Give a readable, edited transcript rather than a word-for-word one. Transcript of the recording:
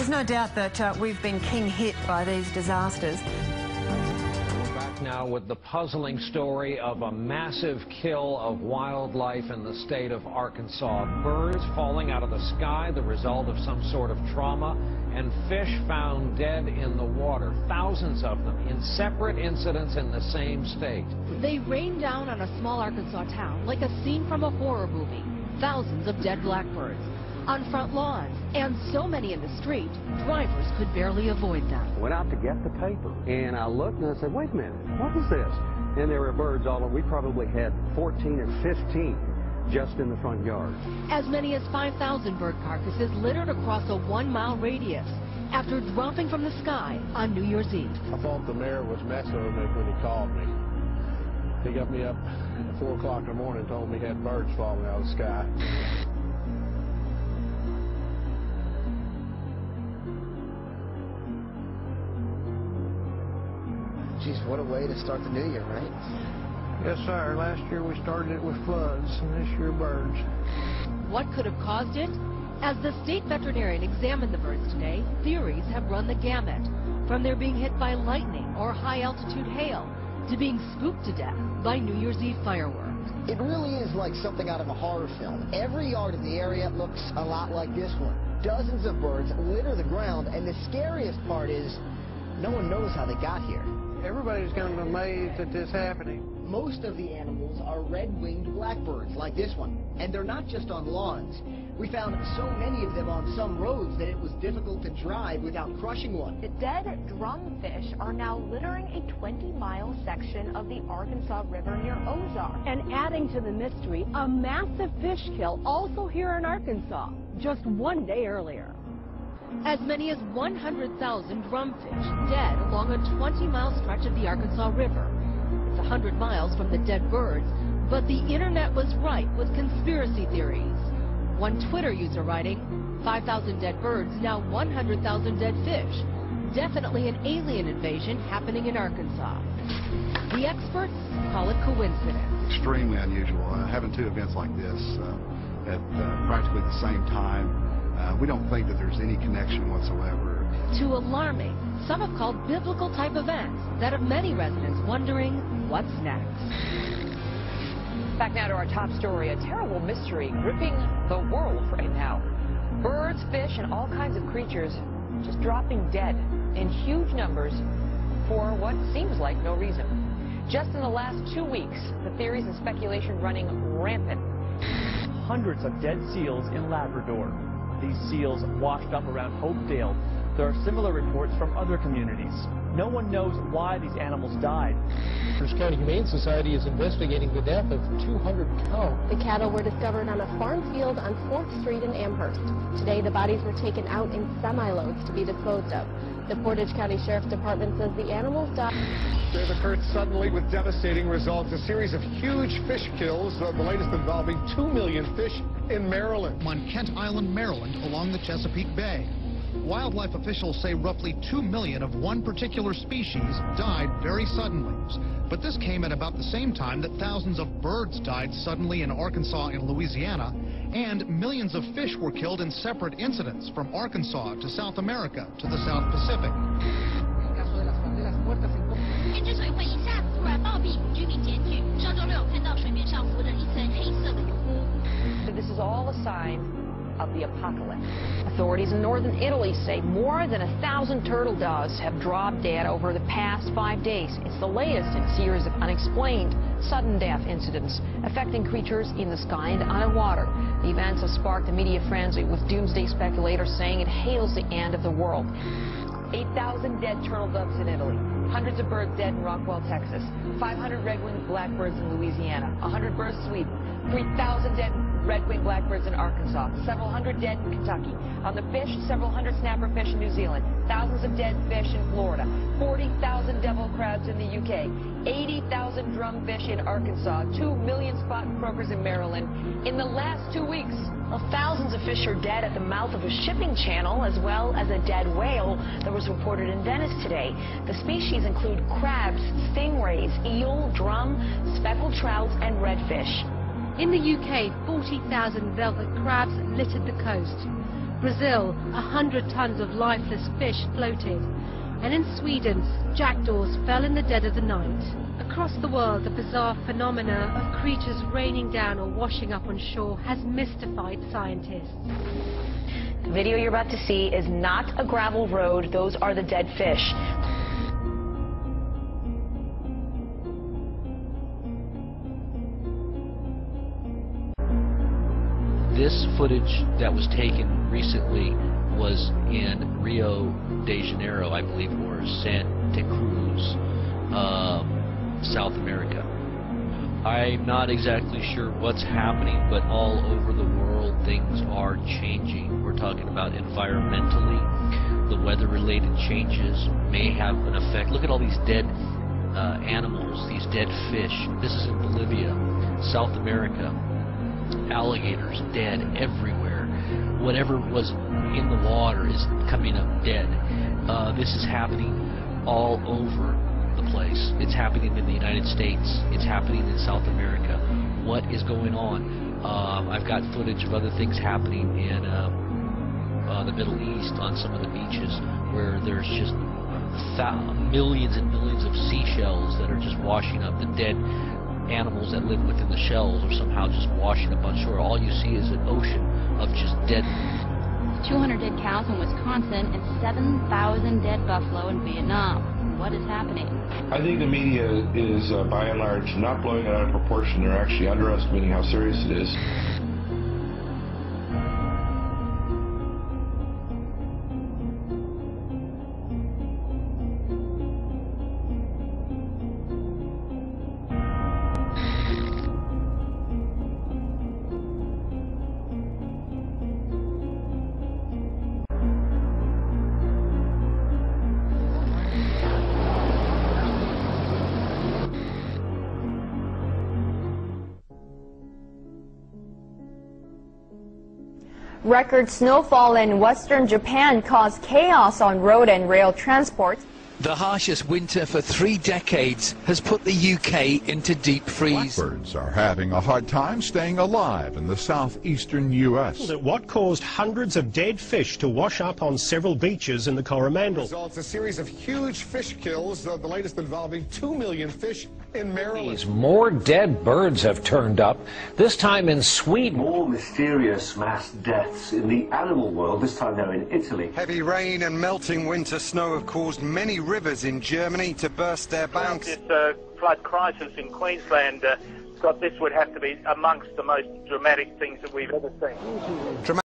There's no doubt that we've been king hit by these disasters. Back now with the puzzling story of a massive kill of wildlife in the state of Arkansas. Birds falling out of the sky, the result of some sort of trauma, and fish found dead in the water. Thousands of them in separate incidents in the same state. They rained down on a small Arkansas town like a scene from a horror movie. Thousands of dead blackbirds on front lawns, and so many in the street, drivers could barely avoid them. Went out to get the paper, and I looked and I said, wait a minute, what is this? And there were birds all over. We probably had 14 and 15 just in the front yard. As many as 5,000 bird carcasses littered across a 1-mile radius after dropping from the sky on New Year's Eve. I thought the mayor was messing with me when he called me. He got me up at 4 o'clock in the morning and told me he had birds falling out of the sky. Geez, what a way to start the new year, right? Yes, sir. Last year we started it with floods, and this year birds. What could have caused it? As the state veterinarian examined the birds today, theories have run the gamut. From their being hit by lightning or high-altitude hail to being spooked to death by New Year's Eve fireworks. It really is like something out of a horror film. Every yard in the area looks a lot like this one. Dozens of birds litter the ground, and the scariest part is no one knows how they got here. Everybody's kind of amazed at this happening. Most of the animals are red-winged blackbirds like this one, and they're not just on lawns. We found so many of them on some roads that it was difficult to drive without crushing one. The dead drumfish are now littering a 20-mile section of the Arkansas River near Ozark. And adding to the mystery, a massive fish kill also here in Arkansas, just one day earlier. As many as 100,000 drumfish dead along a 20-mile stretch of the Arkansas River. It's 100 miles from the dead birds, but the internet was ripe with conspiracy theories. One Twitter user writing, 5,000 dead birds, now 100,000 dead fish. Definitely an alien invasion happening in Arkansas. The experts call it coincidence. Extremely unusual. Having two events like this at practically the same time. We don't think that there's any connection whatsoever. Too alarming. Some have called biblical type events that have many residents wondering what's next. Back now to our top story, a terrible mystery gripping the world right now. Birds, fish, and all kinds of creatures just dropping dead in huge numbers for what seems like no reason. Just in the last 2 weeks, the theories and speculation running rampant. Hundreds of dead seals in Labrador. These seals washed up around Hopedale. There are similar reports from other communities. No one knows why these animals died. Pierce County Humane Society is investigating the death of 200 cows. The cattle were discovered on a farm field on 4th Street in Amherst. Today, the bodies were taken out in semi-loads to be disposed of. The Portage County Sheriff's Department says the animals died. They've occurred suddenly with devastating results. A series of huge fish kills, the latest involving 2 million fish in Maryland. On Kent Island, Maryland, along the Chesapeake Bay. Wildlife officials say roughly 2 million of one particular species died very suddenly. But this came at about the same time that thousands of birds died suddenly in Arkansas and Louisiana, and millions of fish were killed in separate incidents from Arkansas to South America to the South Pacific. This is all a sign of the apocalypse. Authorities in northern Italy say more than 1,000 turtle doves have dropped dead over the past 5 days. It's the latest in a series of unexplained sudden death incidents affecting creatures in the sky and underwater. The events have sparked a media frenzy, with doomsday speculators saying it hails the end of the world. 8,000 dead turtle doves in Italy, hundreds of birds dead in Rockwell, Texas, 500 red-winged blackbirds in Louisiana, 100 birds in Sweden, 3,000 dead red-winged blackbirds in Arkansas, several hundred dead in Kentucky. On the fish, several hundred snapper fish in New Zealand, thousands of dead fish in Florida, 40,000 devil crabs in the UK, 80,000 drumfish in Arkansas, 2 million spot croakers in Maryland. In the last 2 weeks, well, thousands of fish are dead at the mouth of a shipping channel, as well as a dead whale that was reported in Venice today. The species include crabs, stingrays, eel, drum, speckled trouts, and redfish. In the UK, 40,000 velvet crabs littered the coast. Brazil, 100 tons of lifeless fish floated. And in Sweden, jackdaws fell in the dead of the night. Across the world, the bizarre phenomena of creatures raining down or washing up on shore has mystified scientists. The video you're about to see is not a gravel road. Those are the dead fish. This footage that was taken recently was in Rio de Janeiro, I believe, or Santa Cruz, South America. I'm not exactly sure what's happening, but all over the world things are changing. We're talking about environmentally, the weather-related changes may have an effect. Look at all these dead animals, these dead fish. This is in Bolivia, South America. Alligators dead everywhere. Whatever was in the water is coming up dead. This is happening all over the place. It's happening in the United States. It's happening in South America. What is going on? I've got footage of other things happening in the Middle East on some of the beaches where there's just millions and millions of seashells that are just washing up. The dead animals that live within the shells are somehow just washing up on shore. All you see is an ocean of just dead. 200 dead cows in Wisconsin and 7,000 dead buffalo in Vietnam. What is happening? I think the media is, by and large, not blowing it out of proportion. They're actually underestimating how serious it is. Record snowfall in western Japan caused chaos on road and rail transport. The harshest winter for 3 decades has put the UK into deep freeze. Blackbirds are having a hard time staying alive in the southeastern U.S. What caused hundreds of dead fish to wash up on several beaches in the Coromandel? Results a series of huge fish kills, the latest involving 2 million fish in Maryland. More dead birds have turned up, this time in Sweden. More mysterious mass deaths in the animal world, this time now in Italy. Heavy rain and melting winter snow have caused many rivers in Germany to burst their banks. This flood crisis in Queensland, Scott, this would have to be amongst the most dramatic things that we've ever seen.